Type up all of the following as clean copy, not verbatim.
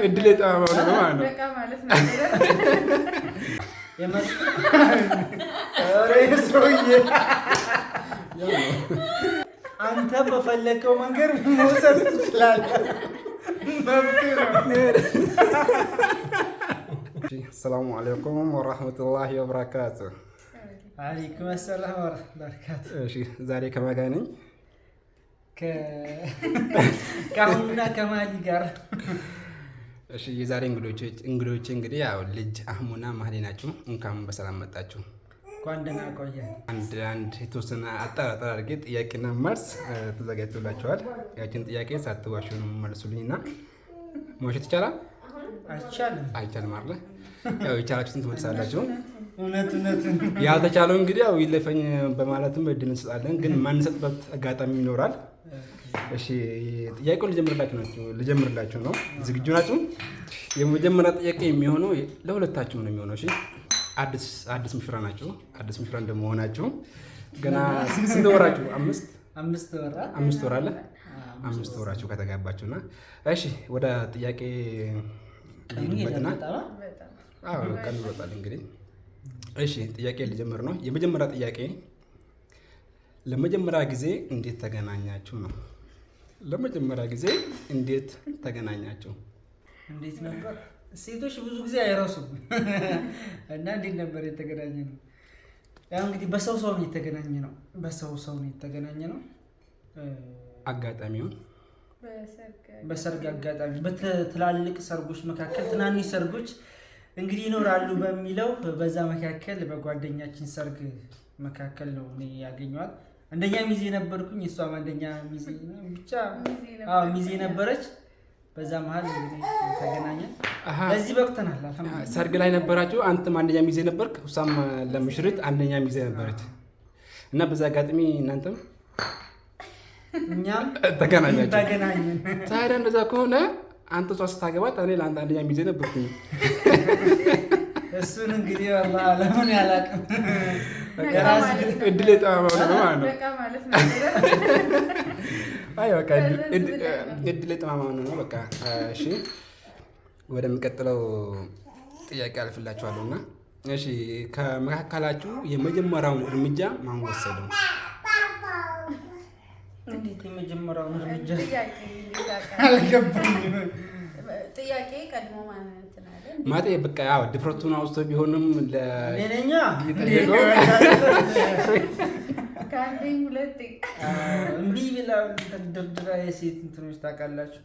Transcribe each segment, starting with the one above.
እድል የጠማማው ነው ማለት ነው። አንተ በፈለከው መንገድ መውሰድ ትችላለህ። ሰላሙ አለይኩም ወራህመቱላሂ ወበረካቱ። አለይኩም ሰላም ወበረካቱ። እሺ ዛሬ ከማን ጋር ነኝ? ከአሁንና ከማሊ ጋር። እሺ የዛሬ እንግዶቼ እንግዲህ ያው ልጅ አህሙና ማህሌ ናቸው። እንኳን በሰላም መጣችሁ። እንኳን ደህና ቆየ። አንድ የተወሰነ አጠራጠር አድርጌ ጥያቄና መልስ ተዘጋጅቶላችኋል። ያችን ጥያቄ ሳትዋሹ ነው መልሱልኝና መዋሸት ይቻላል? አይቻልም አይደል? ያው የቻላችሁትን ትመልሳላችሁ። እውነት ያልተቻለው እንግዲህ ያው ይለፈኝ በማለትም እድል እንሰጣለን፣ ግን ማንሰጥበት አጋጣሚ ይኖራል። እሺ ጥያቄውን ልጀምርላችሁ ነው። ዝግጁ ናችሁ? የመጀመሪያ ጥያቄ የሚሆነው ለሁለታችሁም ነው የሚሆነው። እሺ አዲስ ሙሽራ ናችሁ። አዲስ ሙሽራ እንደመሆናችሁ ገና ስንት ወራችሁ? አምስት ወር አለ። 5 ወራችሁ ከተጋባችሁና፣ እሺ ወደ ጥያቄ ልሂድበትና ቀን ይወጣል እንግዲህ። እሺ ጥያቄ ልጀምር ነው። የመጀመሪያ ጥያቄ ለመጀመሪያ ጊዜ እንዴት ተገናኛችሁ ነው። ለመጀመሪያ ጊዜ እንዴት ተገናኛችሁ? እንዴት ነበር? ሴቶች ብዙ ጊዜ አይረሱም እና እንዴት ነበር የተገናኘ ነው? ያው እንግዲህ በሰው ነው የተገናኘ ነው። አጋጣሚውን በሰርግ አጋጣሚ፣ በትላልቅ ሰርጎች መካከል ትናንሽ ሰርጎች እንግዲህ ይኖራሉ በሚለው በዛ መካከል በጓደኛችን ሰርግ መካከል ነው እኔ ያገኘኋት። አንደኛ ሚዜ ነበርኩኝ፣ እሷም አንደኛ ሚዜ ብቻ ሚዜ ነበረች። በዛ መሀል እንግዲህ ተገናኘን። ለዚህ በቅተናል። አልሐምዱሊላህ። ሰርግ ላይ ነበራችሁ። አንተም አንደኛ ሚዜ ነበርክ፣ እሷም ለምሽሪት አንደኛ ሚዜ ነበረች እና በዛ አጋጣሚ እናንተም እኛም ተገናኛችሁ። ታዲያ እንደዛ ከሆነ አንተ እሷ ስታገባት እኔ ለአንተ አንደኛ ሚዜ ነበርኩኝ። እሱን እንግዲህ ወላሂ ለምን ያላቅም እድል የጠማማው ነው ማለት ነው። አይ በቃ እድል የጠማማው ነው በቃ። እሺ ወደሚቀጥለው ጥያቄ አልፍላችኋለሁና፣ እሺ ከመካከላችሁ የመጀመሪያውን እርምጃ ማን ወሰደው? እንዴት የመጀመሪያውን እርምጃ? ጥያቄ ቀድሞ ማለቴ በቃ ያው ድፍረቱን አውጥቶ ቢሆንም ለኔኛ ካንዴኝ ሁለቴ እምቢ ብላ ተደርድራ የሴት እንትኖች ታውቃላችሁ።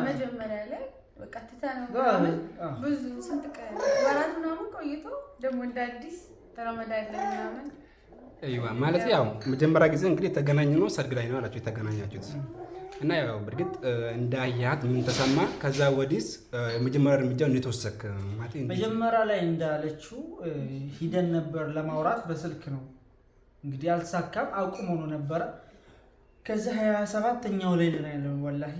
መጀመሪያ ላይ በቃ ትታነው ብዙ ስንት ቀን ወራት ምናምን ቆይቶ ደግሞ እንደ አዲስ ተረመዳለ ምናምን ማለት ያው መጀመሪያ ጊዜ እንግዲህ የተገናኘ ነው ሰርግ ላይ ነው አላችሁ የተገናኛችሁት። እና ያው በርግጥ እንዳያት ምን ተሰማ? ከዛ ወዲስ የመጀመሪያ እርምጃው እንዴት ወሰድክ? መጀመሪያ ላይ እንዳለችው ሂደን ነበር ለማውራት በስልክ ነው እንግዲህ አልተሳካም፣ አቁሞ ነው ነበረ። ከዛ 27ኛው ላይ ነው ያለው ወላሂ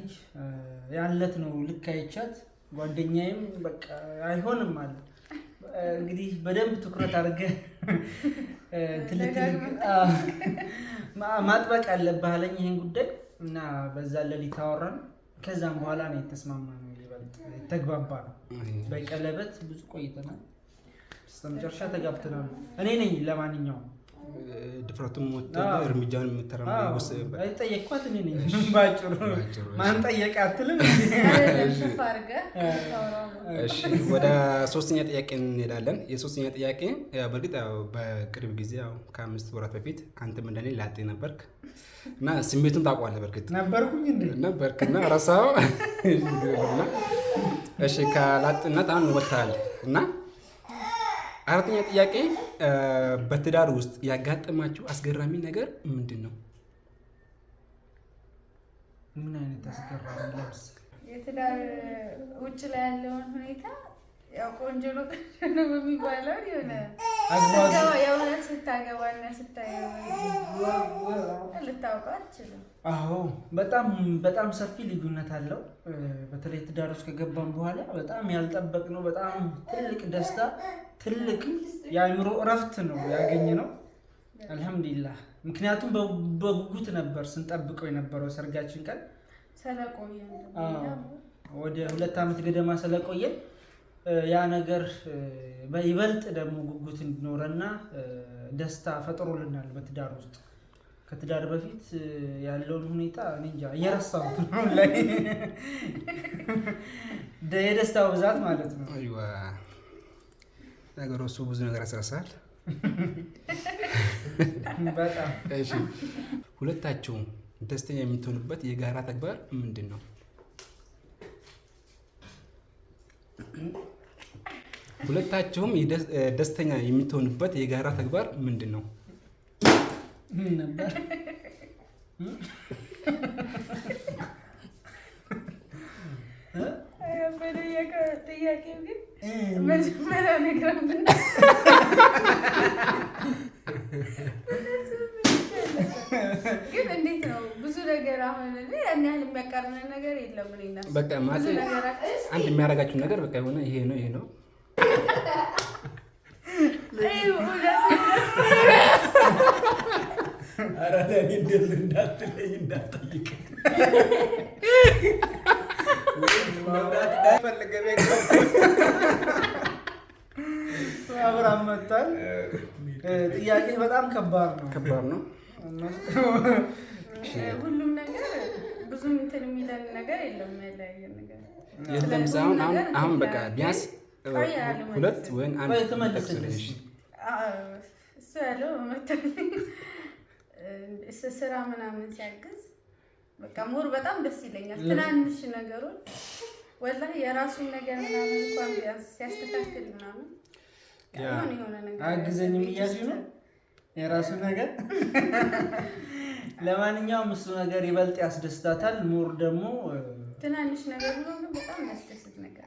ያለት ነው ልክ አይቻት። ጓደኛዬም በቃ አይሆንም አለ እንግዲህ በደንብ ትኩረት አድርገህ ማጥበቅ አለብህ አለኝ ይሄን ጉዳይ እና በዛ ሌሊት አወራን። ከዛም በኋላ ነው የተስማማነው፣ ይበልጥ ተግባባ ነው። በቀለበት ብዙ ቆይተናል፣ በመጨረሻ ተጋብተናል። እኔ ነኝ ለማንኛውም ድፍረቱም ወጥተህ እርምጃውን የምትተራመው ጠየቅኳት እኔ ነኝ። ባጭሩ ማን ጠየቀ አትልም? እሺ ወደ ሶስተኛ ጥያቄ እንሄዳለን። የሶስተኛ ጥያቄ በእርግጥ ያው በቅርብ ጊዜ ያው ከ5 ወራት በፊት አንተም እንደኔ ላጤ ነበርክ እና ስሜቱን ታውቀዋለህ። በእርግጥ ነበርኩኝ እንዴ? ነበርክና ረሳኸው? እሺ ከላጤነት አሁን ወጥተሃል እና አራተኛ ጥያቄ በትዳር ውስጥ ያጋጠማችሁ አስገራሚ ነገር ምንድን ነው? ምን አይነት አስገራሚ ነገር? የትዳር ውጭ ላይ ያለውን ሁኔታ ያው ቆንጆ ነው በሚባለው የሆነ የእውነት ስታገባና ስታየው ልታውቀው አትችልም። አዎ በጣም ሰፊ ልዩነት አለው። በተለይ ትዳር ውስጥ ከገባን በኋላ በጣም ያልጠበቅነው በጣም ትልቅ ደስታ፣ ትልቅ የአእምሮ እረፍት ነው ያገኘነው። አልሐምዱሊላህ ምክንያቱም በጉጉት ነበር ስንጠብቀው የነበረው ሰርጋችን ቀን ስለቆየን ወደ 2 ዓመት ገደማ ስለቆየን ያ ነገር በይበልጥ ደግሞ ጉጉት እንዲኖርና ደስታ ፈጥሮልናል በትዳር ውስጥ። ከትዳር በፊት ያለውን ሁኔታ እኔ እንጃ እየረሳሁት ነው ላይ የደስታው ብዛት ማለት ነው። አይዋ ነገሩ እሱ ብዙ ነገር ያስረሳል በጣም። እሺ ሁለታችሁም ደስተኛ የምትሆኑበት የጋራ ተግባር ምንድን ነው? ሁለታችሁም ደስተኛ የምትሆኑበት የጋራ ተግባር ምንድን ነው? ምን ነበር? ጥያቄው ግን መጀመሪያ ነገር ግን እንዴት ነው? ብዙ ነገር አሁን ያን ያህል የሚያቃርነን ነገር የለም። በቃ ማለት አንድ የሚያደርጋችሁ ነገር በቃ የሆነ ይሄ ነው ኧረ ለእኔ እንደዚህ እንዳትለኝ እንዳትጠይቅ አብራም መጣል። ጥያቄ በጣም ከባድ ነው። ሁሉም ነገር ብዙም እንትን የሚለን ነገር የለም። ያለያየን ነገር የለም። አሁን በቃ ቢያንስ 2 ወይም 1 ተመለስልሽ እሱ ያለው ስራ ምናምን ሲያግዝ በቃ ሞር በጣም ደስ ይለኛል። ትናንሽ ነገሮች ወላሂ የራሱን ነገር ምናምን እንኳን ቢያንስ ሲያስተካክል ምናምን የሆነ ነገር አግዘኝም እያልሽ ነው የራሱ ነገር። ለማንኛውም እሱ ነገር ይበልጥ ያስደስታታል። ሞር ደግሞ ትናንሽ ነገር ነው ግን በጣም ያስደስት ነገር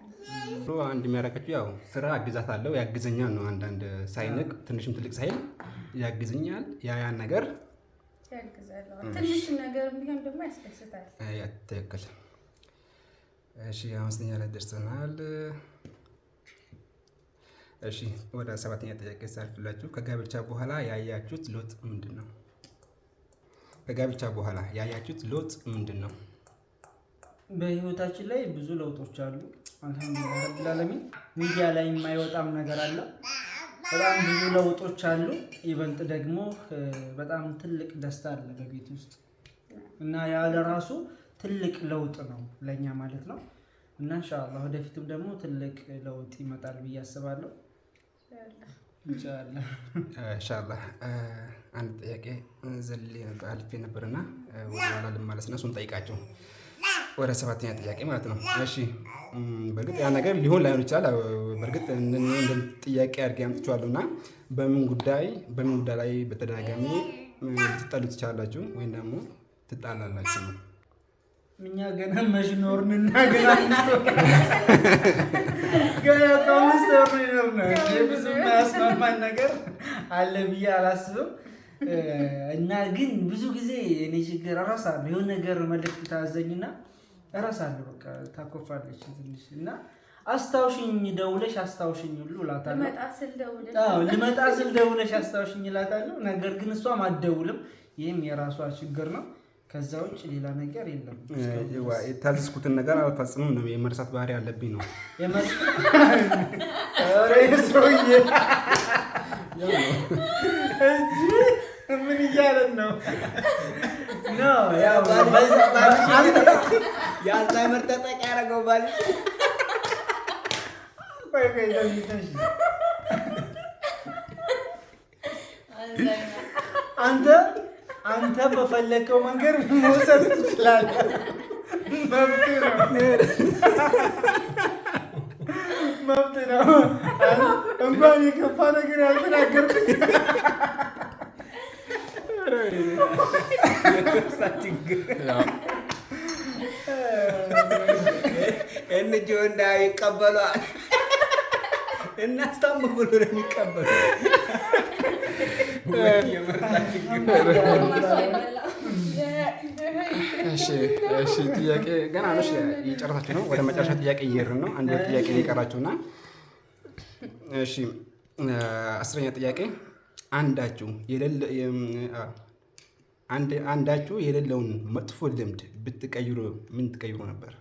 ነው። አንድ የሚያደርጋችሁ ያው ስራ አግዛታለሁ ያግዘኛል ነው። አንዳንድ ሳይንቅ ትንሽም ትልቅ ሳይል ያግዘኛል። ያን ነገር ያግዛል። ትንሽ ነገር ቢሆን ደግሞ ያስደስታል። ትክክል። እሺ 5ኛ ላይ ደርሰናል። እሺ ወደ 7ኛ ጥያቄ ሳልፍላችሁ ከጋብቻ በኋላ ያያችሁት ለውጥ ምንድን ነው? ከጋብቻ በኋላ ያያችሁት ለውጥ ምንድን ነው? በህይወታችን ላይ ብዙ ለውጦች አሉ። አልሐምዱሊላህ ረብል ዓለሚን። ሚዲያ ላይ የማይወጣም ነገር አለ። በጣም ብዙ ለውጦች አሉ። ይበልጥ ደግሞ በጣም ትልቅ ደስታ አለ በቤት ውስጥ እና ያለ ራሱ ትልቅ ለውጥ ነው ለኛ ማለት ነው። እና ኢንሻአላህ ወደፊትም ደግሞ ትልቅ ለውጥ ይመጣል ብዬ አስባለሁ። ኢንሻአላህ አንድ ጥያቄ አልፌ ነበርና ወደ ኋላ ልመለስ እና እሱን ጠይቃቸው ወደ 7ኛ ጥያቄ ማለት ነው። እሺ በእርግጥ ያ ነገር ሊሆን ላይሆን ይችላል። በእርግጥ እንደ ጥያቄ አድርጌ አምጥቼዋለሁና በምን ጉዳይ ላይ በተደጋጋሚ ልትጣሉ ትችላላችሁ ወይም ደግሞ ትጣላላችሁ ነው? እኛ ገና መሽኖርንና ገና ከአምስት ወር ነው ብዙ የሚያስማማን ነገር አለ ብዬ አላስብም። እና ግን ብዙ ጊዜ እኔ ችግር እረሳለሁ። የሆነ ነገር መልዕክት ታዘኝና እረሳለሁ። በቃ ታኮፋለች ትንሽ እና አስታውሽኝ ደውለሽ አስታውሽኝ ሁሉ እላታለሁ። ልመጣ ስል ደውለሽ አስታውሽኝ እላታለሁ። ነገር ግን እሷም አትደውልም። ይህም የራሷ ችግር ነው። ከዛ ውጭ ሌላ ነገር የለም። የታዘዝኩትን ነገር አልፈጽምም ነው። የመርሳት ባህሪ ያለብኝ ነው። ሰውዬ ምን እያለን ነው? የአልዛይመር ተጠቂ ያደረገው ባልሽ አንተ በፈለከው መንገድ መውሰድ ትችላለህ። መብት ነው። እንኳን የከፋ ነገር ያልተናገርኩኝ እንጂ ወንዳ ይቀበሏል እናስታምም ብሎ ነው የሚቀበሉ። እሺ ጥያቄ ገና ነው። እየጨረሳችሁ ነው። ወደ መጨረሻ ጥያቄ እየሄድን ነው። አንድ ጥያቄ ነው የቀራችሁና እሺ 10ኛ ጥያቄ አንዳችሁ አንዳችሁ የሌለውን መጥፎ ልምድ ብትቀይሩ ምን ትቀይሩ ነበር?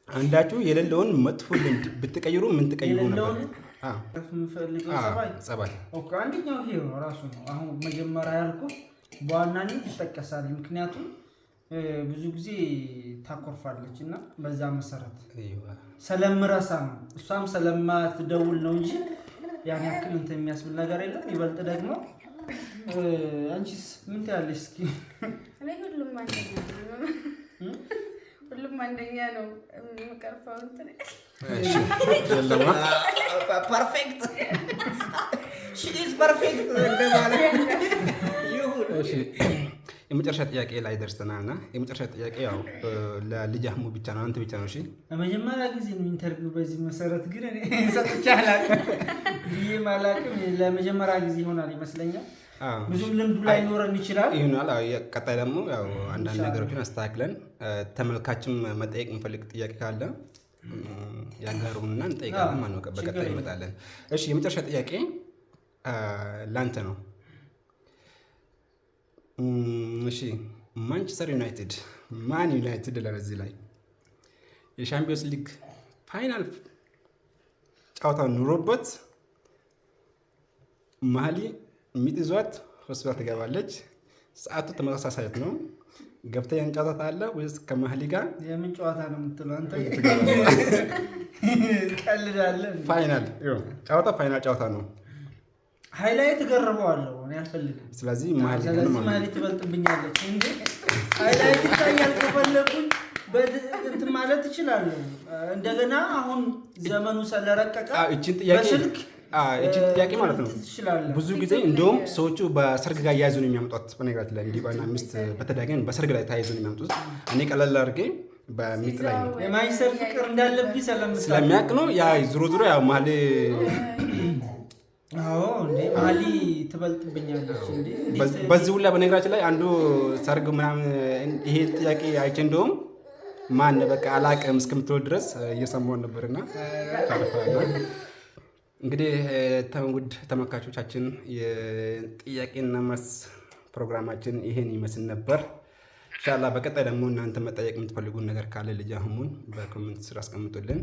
አንዳችሁ የሌለውን መጥፎ ልምድ ብትቀይሩ ምን ትቀይሩ ነበር? ጸባይ አንደኛው ይሄ ነው ራሱ ነው። አሁን መጀመሪያ ያልኩት በዋናነት ይጠቀሳል። ምክንያቱም ብዙ ጊዜ ታኮርፋለች እና በዛ መሰረት ስለምረሳ ነው እሷም ስለማትደውል ነው እንጂ ያን ያክል እንትን የሚያስብል ነገር የለም። ይበልጥ ደግሞ አንቺስ ምን ትያለሽ? እስኪ እኔ ሁሉም አንደኛ ነው የምቀርፈው እንትን ፐርፌክት ሺ ኢዝ ፐርፌክት እንደማለት ይሁን። እሺ የመጨረሻ ጥያቄ ላይ ደርሰናልና የመጨረሻ ጥያቄ ያው ለልጅ አህሙ ብቻ ነው፣ አንተ ብቻ ነው። እሺ ለመጀመሪያ ጊዜ ነው ኢንተርቪው በዚህ መሰረት ግን እኔ ሰጥቼ አላውቅም። ለመጀመሪያ ጊዜ ይሆናል ይመስለኛል። ብዙም ልምዱ ላይኖረን ይችላል ይሆናል። ቀጣይ ደግሞ ያው አንዳንድ ነገሮችን አስተካክለን ተመልካችም መጠየቅ የምፈልግ ጥያቄ ካለ ያጋሩንና እንጠይቃለን ማለት ነው። በቀጣይ እንመጣለን። እሺ የመጨረሻ ጥያቄ ላንተ ነው። እሺ ማንቸስተር ዩናይትድ ማን ዩናይትድ ለዚህ ላይ የሻምፒዮንስ ሊግ ፋይናል ጨዋታ ኑሮበት ማሊ ሚጥዟት ሆስፒታል ትገባለች። ሰዓቱ ተመሳሳይ ነው። ገብተህ ያን ጨዋታ አለ ወይስ ከማሊ ጋር የምን ጨዋታ ነው የምትለው አንተ? ቀልዳለህ። ፋይናል ጨዋታ ፋይናል ጨዋታ ነው። ሃይላይት ገርበዋለሁ እኔ አልፈልግም። ስለዚህ ማሊ ትበልጥብኛለች እንጂ ሃይላይት ይታያል ከፈለኩኝ እንትን ማለት እችላለሁ። እንደገና አሁን ዘመኑ ስለረቀቀ በስልክ እቺን ጥያቄ ማለት ነው ብዙ ጊዜ እንደውም ሰዎቹ በሰርግ ጋር እያያዙ ነው የሚያምጧት። በነገራችን ላይ እንዲህ ባልና ሚስት በተደጋጋሚ በሰርግ ላይ ተያይዞ ነው የሚያምጡት። እኔ ቀለል አድርጌ በሚጥ ላይ ነው የማይሰር ፍቅር እንዳለብኝ ስለሚያውቅ ነው። ያ ዙሮ ያው ማሊ እንዴ ማሊ ትበልጥብኛለች እንዴ በዚህ ሁላ። በነገራችን ላይ አንዱ ሰርግ ምናምን ይሄ ጥያቄ አይቼ እንደውም ማን በቃ አላቅም እስከምትወል ድረስ እየሰማሁን ነበርና ታረፋና እንግዲህ ውድ ተመልካቾቻችን የጥያቄና መልስ ፕሮግራማችን ይሄን ይመስል ነበር። ኢንሻአላህ በቀጣይ ደግሞ እናንተ መጠየቅ የምትፈልጉን ነገር ካለ ልጅ አህሙን በኮሜንት ስር አስቀምጡልን።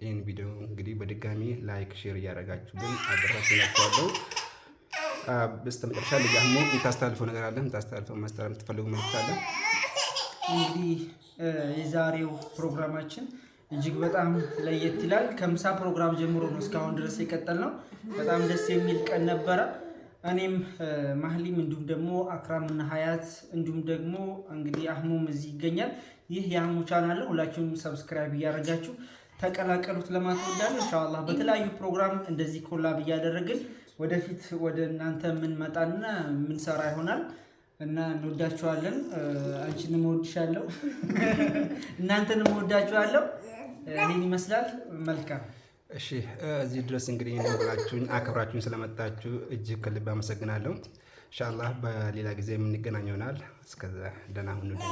ይህን ቪዲዮ እንግዲህ በድጋሚ ላይክ ሼር እያደረጋችሁልን አደራችሁላችኋለሁ። በስተመጨረሻ ልጅ አህሙ የምታስተላልፈው ነገር አለ? የምታስተላልፈው ማስተላለፍ የምትፈልጉ መልዕክት አለ? እንግዲህ የዛሬው ፕሮግራማችን እጅግ በጣም ለየት ይላል። ከምሳ ፕሮግራም ጀምሮ ነው እስካሁን ድረስ የቀጠልነው። በጣም ደስ የሚል ቀን ነበረ። እኔም ማህሊም እንዲሁም ደግሞ አክራምና ሀያት እንዲሁም ደግሞ እንግዲህ አህሙም እዚህ ይገኛል። ይህ የአህሙ ቻናል ነው። ሁላችሁም ሰብስክራይብ እያደረጋችሁ ተቀላቀሉት ለማለት እወዳለሁ። ኢንሻአላህ በተለያዩ ፕሮግራም እንደዚህ ኮላብ እያደረግን ወደፊት ወደ እናንተ የምንመጣና የምንሰራ ይሆናል እና እንወዳችኋለን። አንቺንም እወድሻለሁ፣ እናንተንም እወዳችኋለሁ። ይህን ይመስላል። መልካም እሺ፣ እዚህ ድረስ እንግዲህ እንደብላችሁኝ አክብራችሁኝ ስለመጣችሁ እጅግ ከልብ አመሰግናለሁ። ኢንሻአላህ በሌላ ጊዜ የምንገናኝ ይሆናል። እስከዛ ደህና ሁኑልኝ።